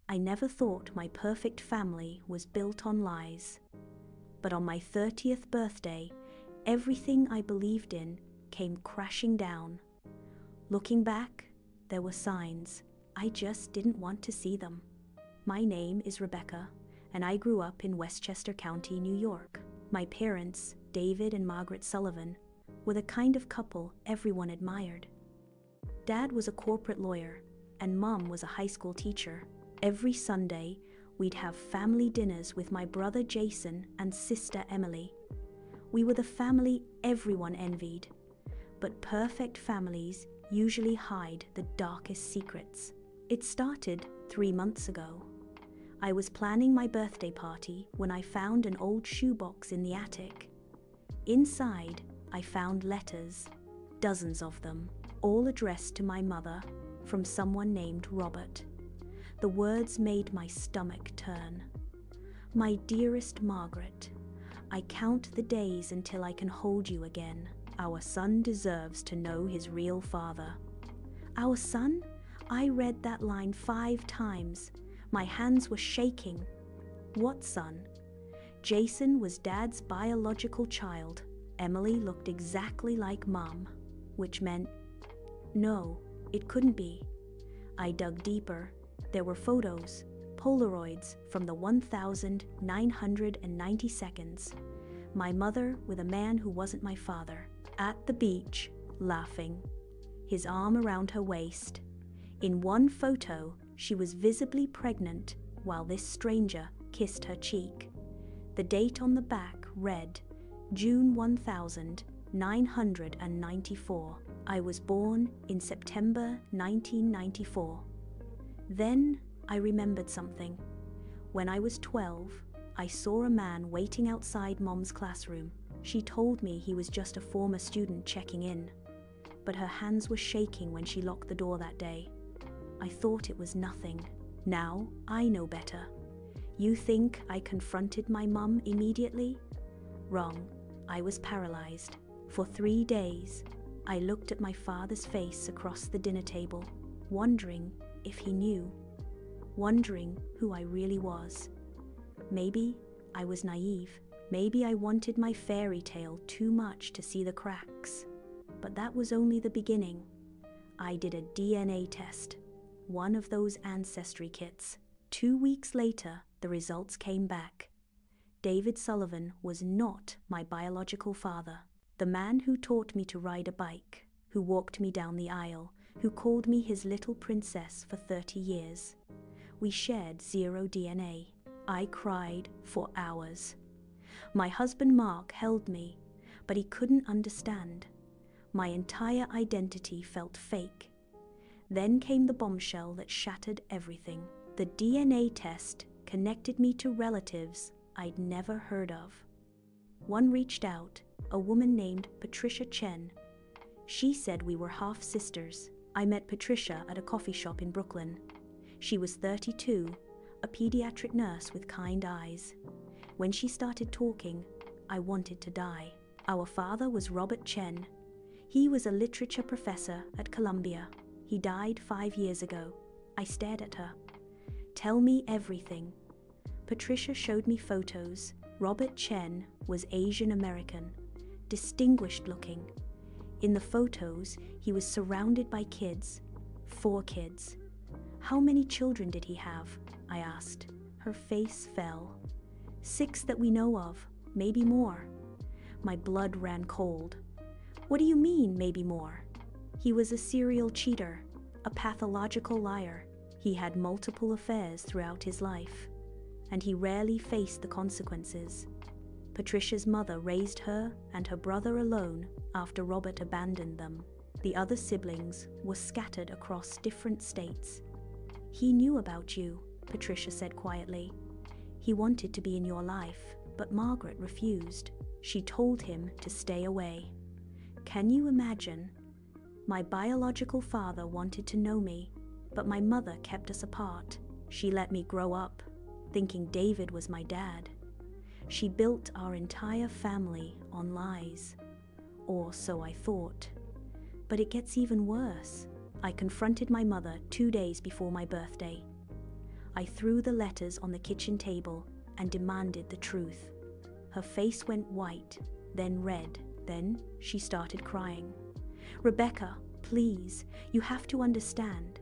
I never thought my perfect family was built on lies. But on my 30th birthday, everything I believed in came crashing down. Looking back, there were signs. I just didn't want to see them. My name is Rebecca, and I grew up in Westchester County, New York. My parents, David and Margaret Sullivan, were the kind of couple everyone admired. Dad was a corporate lawyer, and Mom was a high school teacher. Every Sunday, we'd have family dinners with my brother Jason and sister Emily. We were the family everyone envied. But perfect families usually hide the darkest secrets. It started 3 months ago. I was planning my birthday party when I found an old shoebox in the attic. Inside, I found letters, dozens of them, all addressed to my mother from someone named Robert. The words made my stomach turn. My dearest Margaret, I count the days until I can hold you again. Our son deserves to know his real father. Our son? I read that line 5 times. My hands were shaking. What son? Jason was Dad's biological child. Emily looked exactly like Mom, which meant, no, it couldn't be. I dug deeper. There were photos, Polaroids from the 1,990 seconds. My mother with a man who wasn't my father, at the beach, laughing, his arm around her waist. In one photo, she was visibly pregnant while this stranger kissed her cheek. The date on the back read, June 1994. I was born in September 1994. Then I remembered something. When I was 12, I saw a man waiting outside Mom's classroom. She told me he was just a former student checking in, but her hands were shaking when she locked the door that day. I thought it was nothing. Now I know better. You think I confronted my mom immediately? Wrong. I was paralyzed. For 3 days, I looked at my father's face across the dinner table, wondering if he knew, wondering who I really was. Maybe I was naive. Maybe I wanted my fairy tale too much to see the cracks. But that was only the beginning. I did a DNA test, one of those ancestry kits. 2 weeks later, the results came back. David Sullivan was not my biological father. The man who taught me to ride a bike, who walked me down the aisle, who called me his little princess for 30 years. We shared 0 DNA. I cried for hours. My husband Mark held me, but he couldn't understand. My entire identity felt fake. Then came the bombshell that shattered everything. The DNA test connected me to relatives I'd never heard of. One reached out, a woman named Patricia Chen. She said we were half-sisters. I met Patricia at a coffee shop in Brooklyn. She was 32, a pediatric nurse with kind eyes. When she started talking, I wanted to die. Our father was Robert Chen. He was a literature professor at Columbia. He died 5 years ago. I stared at her. Tell me everything. Patricia showed me photos. Robert Chen was Asian American, distinguished looking. In the photos, he was surrounded by kids. 4 kids. How many children did he have? I asked. Her face fell. 6 that we know of, maybe more. My blood ran cold. What do you mean, maybe more? He was a serial cheater, a pathological liar. He had multiple affairs throughout his life, and he rarely faced the consequences. Patricia's mother raised her and her brother alone after Robert abandoned them. The other siblings were scattered across different states. He knew about you, Patricia said quietly. He wanted to be in your life, but Margaret refused. She told him to stay away. Can you imagine? My biological father wanted to know me, but my mother kept us apart. She let me grow up, thinking David was my dad. She built our entire family on lies. Or so I thought. But it gets even worse. I confronted my mother 2 days before my birthday. I threw the letters on the kitchen table and demanded the truth. Her face went white, then red, then she started crying. "Rebecca, please, you have to understand."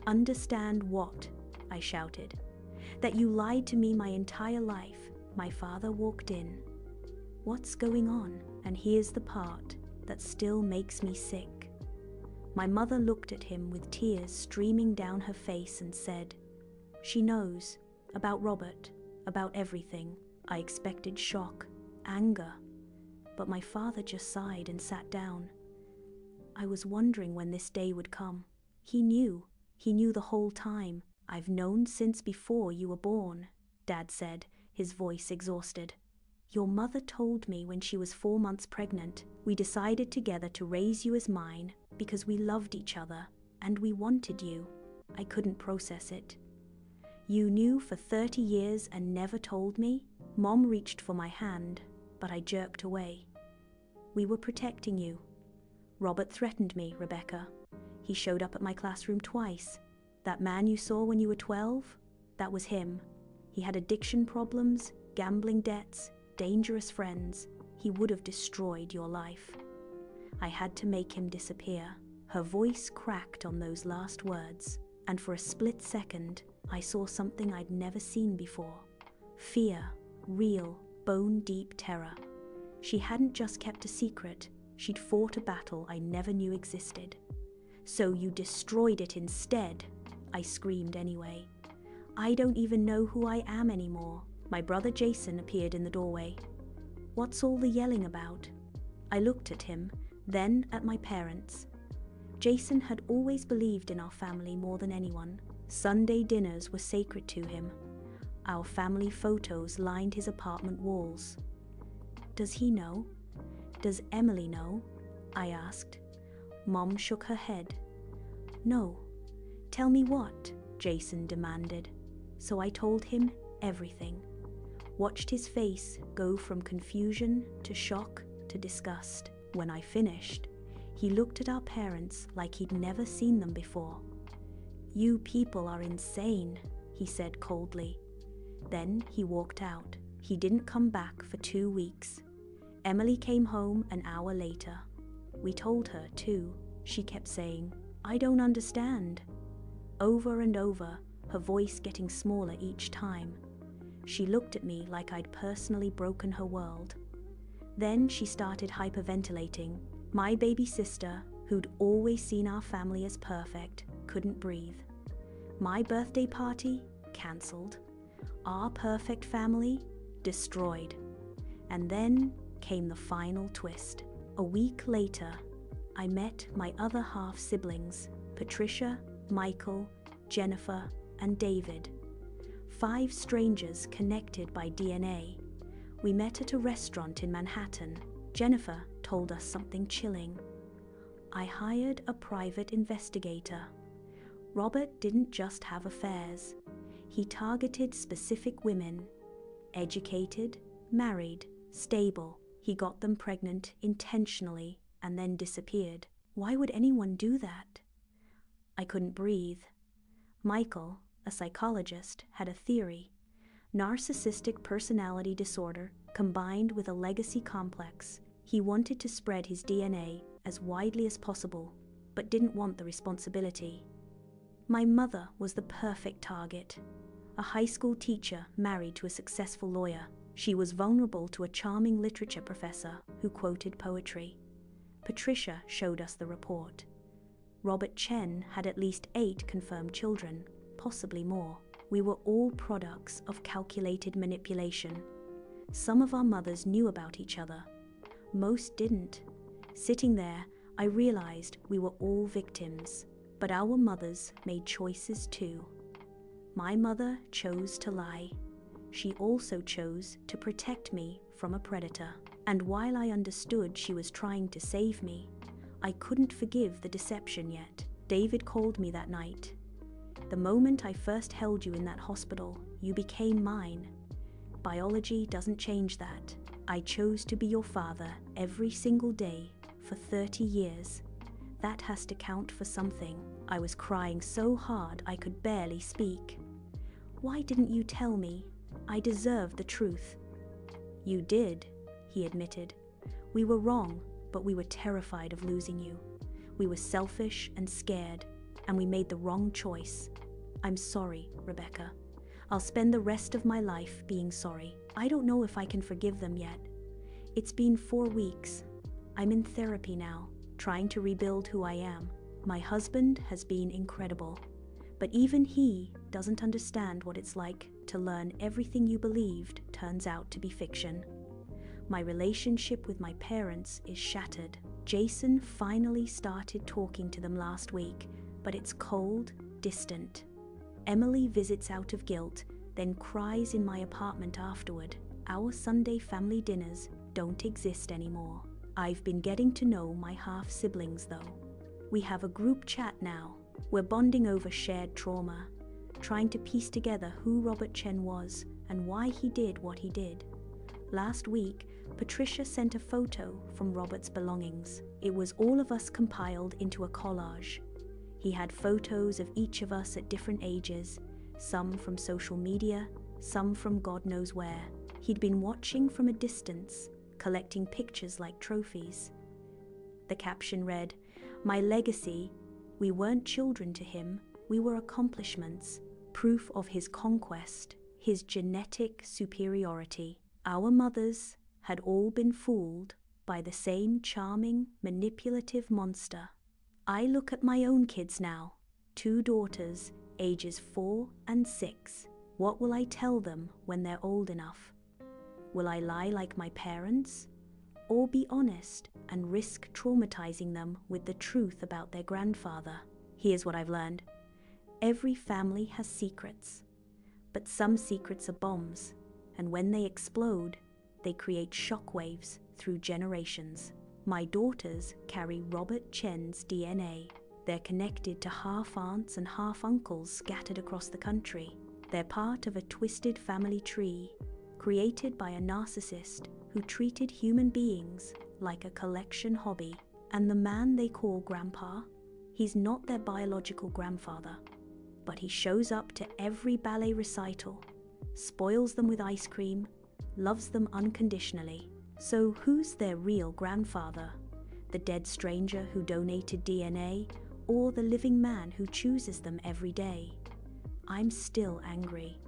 "Understand what?" I shouted. "That you lied to me my entire life." My father walked in. "What's going on?" And here's the part that still makes me sick. My mother looked at him with tears streaming down her face and said, "She knows, about Robert, about everything." I expected shock, anger, but my father just sighed and sat down. "I was wondering when this day would come. He knew the whole time. I've known since before you were born," Dad said, his voice exhausted. "Your mother told me when she was 4 months pregnant. We decided together to raise you as mine because we loved each other and we wanted you." I couldn't process it. "You knew for 30 years and never told me?" Mom reached for my hand, but I jerked away. "We were protecting you. Robert threatened me, Rebecca. He showed up at my classroom twice. That man you saw when you were 12? That was him. He had addiction problems, gambling debts, dangerous friends. He would have destroyed your life. I had to make him disappear." Her voice cracked on those last words, and for a split second, I saw something I'd never seen before. Fear, real, bone-deep terror. She hadn't just kept a secret, she'd fought a battle I never knew existed. "So you destroyed it instead," I screamed anyway. "I don't even know who I am anymore." My brother Jason appeared in the doorway. "What's all the yelling about?" I looked at him, then at my parents. Jason had always believed in our family more than anyone. Sunday dinners were sacred to him. Our family photos lined his apartment walls. "Does he know? Does Emily know?" I asked. Mom shook her head. "No." "Tell me what?" Jason demanded. So I told him everything. Watched his face go from confusion to shock to disgust. When I finished, he looked at our parents like he'd never seen them before. "You people are insane," he said coldly. Then he walked out. He didn't come back for 2 weeks. Emily came home an hour later. We told her too. She kept saying, "I don't understand." Over and over, her voice getting smaller each time. She looked at me like I'd personally broken her world. Then she started hyperventilating. My baby sister, who'd always seen our family as perfect, couldn't breathe. My birthday party, cancelled. Our perfect family, destroyed. And then came the final twist. A week later, I met my other half siblings, Patricia, Michael, Jennifer, and David. 5 strangers connected by DNA. We met at a restaurant in Manhattan. Jennifer told us something chilling. I hired a private investigator. Robert didn't just have affairs. He targeted specific women. Educated, married, stable. He got them pregnant intentionally and then disappeared. Why would anyone do that? I couldn't breathe. Michael, a psychologist, had a theory. Narcissistic personality disorder combined with a legacy complex. He wanted to spread his DNA as widely as possible, but didn't want the responsibility. My mother was the perfect target. A high school teacher married to a successful lawyer. She was vulnerable to a charming literature professor who quoted poetry. Patricia showed us the report. Robert Chen had at least 8 confirmed children, possibly more. We were all products of calculated manipulation. Some of our mothers knew about each other. Most didn't. Sitting there, I realized we were all victims, but our mothers made choices too. My mother chose to lie. She also chose to protect me from a predator. And while I understood she was trying to save me, I couldn't forgive the deception yet. David called me that night. "The moment I first held you in that hospital, you became mine. Biology doesn't change that. I chose to be your father every single day for 30 years. That has to count for something." I was crying so hard I could barely speak. Why didn't you tell me? I deserve the truth." "You did," he admitted. "We were wrong, but we were terrified of losing you. We were selfish and scared, and we made the wrong choice. I'm sorry, Rebecca. I'll spend the rest of my life being sorry. I don't know if I can forgive them yet. It's been 4 weeks. I'm in therapy now, trying to rebuild who I am. My husband has been incredible, but even he doesn't understand what it's like to learn everything you believed turns out to be fiction. My relationship with my parents is shattered. Jason finally started talking to them last week, but it's cold, distant. Emily visits out of guilt, then cries in my apartment afterward. Our Sunday family dinners don't exist anymore. I've been getting to know my half-siblings though. We have a group chat now. We're bonding over shared trauma, trying to piece together who Robert Chen was and why he did what he did. Last week, Patricia sent a photo from Robert's belongings. It was all of us compiled into a collage. He had photos of each of us at different ages, some from social media, some from God knows where. He'd been watching from a distance, collecting pictures like trophies. The caption read, "My legacy, we weren't children to him, we were accomplishments, proof of his conquest, his genetic superiority. Our mothers had all been fooled by the same charming, manipulative monster." I look at my own kids now, 2 daughters, ages 4 and 6. What will I tell them when they're old enough? Will I lie like my parents? Or be honest and risk traumatizing them with the truth about their grandfather? Here's what I've learned. Every family has secrets, but some secrets are bombs, and when they explode, they create shockwaves through generations. My daughters carry Robert Chen's DNA. They're connected to half-aunts and half-uncles scattered across the country. They're part of a twisted family tree, created by a narcissist who treated human beings like a collection hobby. And the man they call Grandpa, he's not their biological grandfather, but he shows up to every ballet recital, spoils them with ice cream, loves them unconditionally. So who's their real grandfather? The dead stranger who donated DNA, or the living man who chooses them every day? I'm still angry.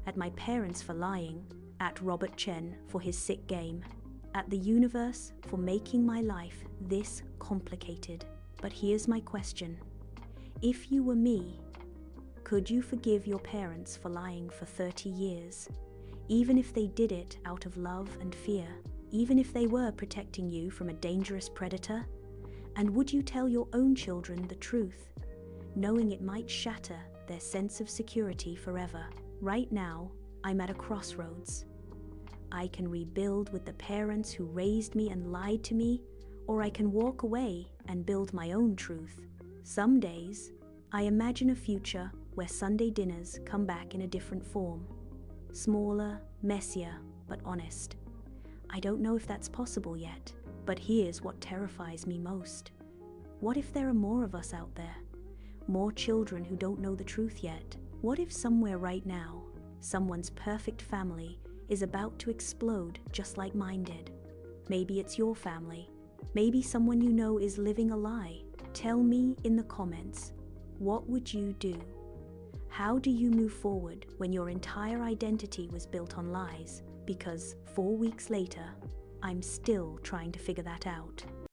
At my parents for lying, at Robert Chen for his sick game, at the universe for making my life this complicated. But here's my question. If you were me, could you forgive your parents for lying for 30 years? Even if they did it out of love and fear? Even if they were protecting you from a dangerous predator? And would you tell your own children the truth, knowing it might shatter their sense of security forever? Right now, I'm at a crossroads. I can rebuild with the parents who raised me and lied to me, or I can walk away and build my own truth. Some days, I imagine a future where Sunday dinners come back in a different form. Smaller, messier, but honest. I don't know if that's possible yet, but here's what terrifies me most. What if there are more of us out there? More children who don't know the truth yet? What if somewhere right now, someone's perfect family is about to explode just like mine did? Maybe it's your family. Maybe someone you know is living a lie. Tell me in the comments, what would you do? How do you move forward when your entire identity was built on lies? Because 4 weeks later, I'm still trying to figure that out.